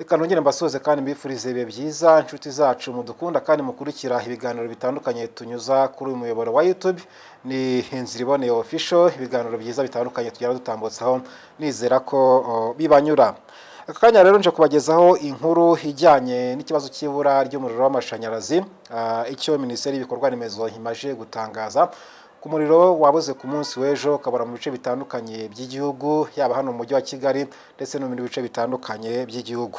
Reka nongere mbasuhuze kandi mbifurize ibihe byiza inshuti zacu mudukunda kandi mukurikira ibiganiro bitandukanye tunyuza kuri uyu muyoboro wa YouTube ni Inziriboneye Official. Ibiganiro byiza bitandukanye tugera dutambutsaho nizera ko bibanyura. Aka kanya rero nje kubagezaho inkuru ijyanye n'ikibazo cy'ibura ry'umuriro w'amashanyarazi, icyo Minisiteri y'Ibikorwa Remezo imaje gutangaza ku muriro wabuze ku munsi w'ejo kabara mu bice bitandukanye by'igihugu, yaba hano mu mujyi wa Kigali ndetse no mu bindi bice bitandukanye by'igihugu.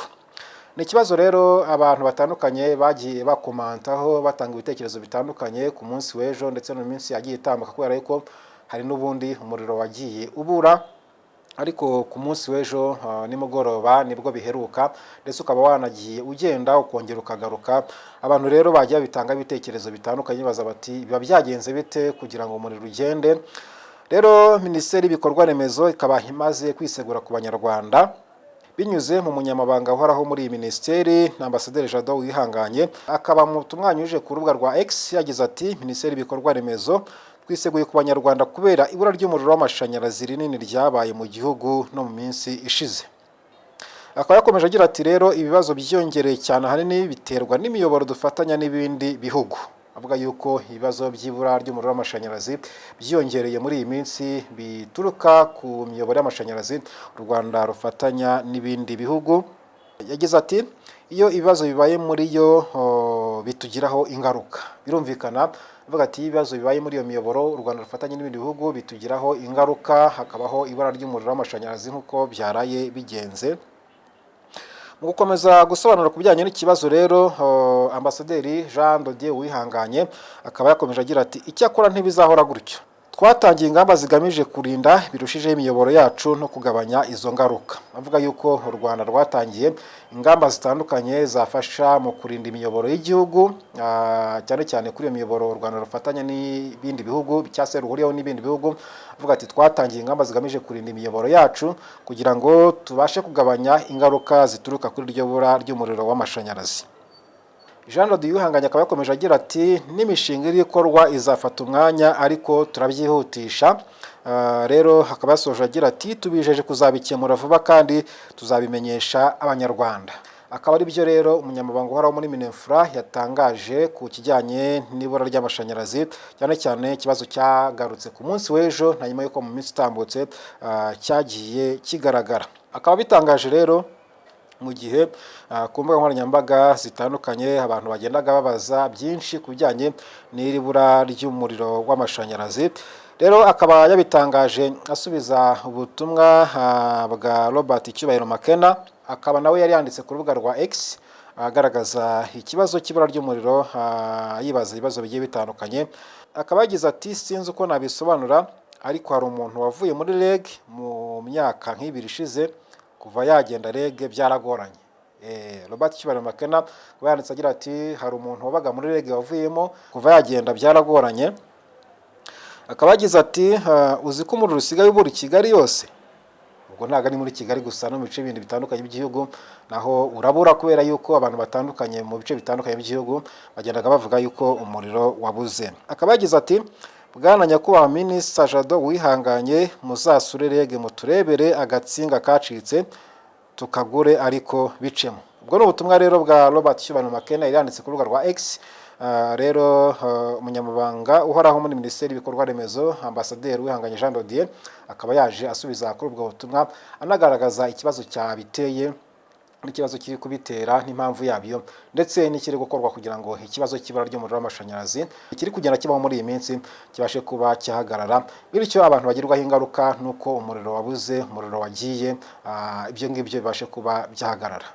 Ni ikibazo rero abantu batandukanye bagiye bakomantaho batanga ibitekerezo bitandukanye ku munsi w'ejo ndetse no mu minsi yagiye itambuka, kubera yuko hari n'ubundi umuriro wagiye ubura, ariko ku munsi w'ejo nimugoroba nibwo biheruka, ndetse ukaba wanagiye ugenda ukongera ukagaruka. Abantu rero bagiye bitanga ibitekerezo bitandukanye baza bati biba byagenze bite kugira ngo umuriro ugende. Rero Minisiteri y'Ibikorwa Remezo ikaba imaze kwisegura ku banyarwanda binyuze mu munyamabanga uhoraho muri iyi minisiteri na Ambasaderi Jado Uwihanganye, akaba mu butumwa yanyujije ku rubuga rwa X yagize ati Minisiteri y'Ibikorwa Remezo twiseguye ku banyarwanda kubera ibura ry'umuriro w'amashanyarazi rinini ryabaye mu gihugu no mu minsi ishize. Akaba yakomeje agira ati rero ibibazo byiyongereye cyane ahanini biterwa n'imiyoboro dufatanya n'ibindi bihugu. Avuga yuko ibibazo by'ibura ry'umuriro w'amashanyarazi byiyongereye muri iyi minsi bituruka ku miyoboro y'amashanyarazi u Rwanda rufatanya n'ibindi bihugu. Yagize ati iyo ibibazo bibaye muri yo bitugiraho ingaruka. Birumvikana avuga ati ibibazo bibaye muri iyo miyoboro u Rwanda rufatanya n'ibindi bihugu bitugiraho ingaruka, hakabaho ibura ry'umuriro w'amashanyarazi nk'uko byaraye bigenze. Mu gukomeza gusobanura ku bijyanye n'ikibazo rero, Ambasaderi Jean Dodier Uwihanganye akaba yakomeje agira ati icyakora ntibizahora gutyo, twatangiye ingamba zigamije kurinda birushijeho imiyoboro yacu no kugabanya izo ngaruka. Avuga yuko u Rwanda rwatangiye ingamba zitandukanye zafasha mu kurinda imiyoboro y'igihugu, cyane cyane kuri iyo miyoboro u Rwanda rufatanya n'ibindi bihugu cyangwa se ruhuriyeho n'ibindi bihugu. Avuga ati twatangiye ingamba zigamije kurinda imiyoboro yacu kugira ngo tubashe kugabanya ingaruka zituruka kuri iryo bura ry'umuriro w'amashanyarazi. Jean Dodier Uwihanganye akaba yakomeje agira ati n'imishinga iri ikorwa izafata umwanya ariko turabyihutisha. Rero hakaba yasoje agira ati tubijeje kuzabikemura vuba kandi tuzabimenyesha abanyarwanda. Akaba ari byo rero umunyamabanga uhoraho muri Minefra yatangaje ku kijyanye n'ibura ry'amashanyarazi, cyane cyane ikibazo cyagarutse ku munsi w'ejo na nyuma y'uko mu minsi itambutse cyagiye kigaragara. Akaba bitangaje rero mu gihe ku mbuga nkoranyambaga zitandukanye abantu bagendaga babaza byinshi ku bijyanye n'iri bura ry'umuriro w'amashanyarazi. Rero akaba yabitangaje asubiza ubutumwa bwa Robert Cyubahiro Makena, akaba nawe yari yanditse ku rubuga rwa X agaragaza ikibazo cy'ibura ry'umuriro, yibaza ibibazo bigiye bitandukanye. Akaba yagize ati sinzi uko nabisobanura ariko hari umuntu wavuye muri REG mu myaka nk'ibiri ishize, kuva yagenda REG byaragoranye. Robert Cyubahiro Makena yanditse agira ati hari umuntu wabaga muri REG wavuyemo kuva yagenda byaragoranye. Akaba yagize ati uzi ko umuriro usigaye ubura i Kigali yose. Ubwo ntabwo ari muri Kigali gusa no mu bice bindi bitandukanye by'igihugu naho urabura, kubera yuko abantu batandukanye mu bice bitandukanye by'igihugu bagendaga bavuga yuko umuriro wabuze. Akaba yagize ati Bwana Nyakubahwa Minisitiri Jado Uwihanganye muzasure REG muturebere agatsinga kacitse tukagure ariko bicemo. Ubwo ni ubutumwa rero bwa Robert Cyubahiro Makena yanditse ku rubuga rwa X. Rero umunyamabanga uhoraho muri Minisiteri y'Ibikorwa Remezo Ambasaderi Uwihanganye Jean Dodier akaba yaje asubiza kuri ubwo butumwa anagaragaza ikibazo cyabiteye n'ikibazo kiri kubitera n'impamvu yabyo, ndetse n'ikiri gukorwa kugira ngo ikibazo cy'ibura ry'umuriro w'amashanyarazi kiri kugenda kibaho muri iyi minsi kibashe kuba cyahagarara, bityo abantu bagirwaho ingaruka nuko umuriro wabuze, umuriro wagiye, ibyo ngibyo bibashe kuba byahagarara.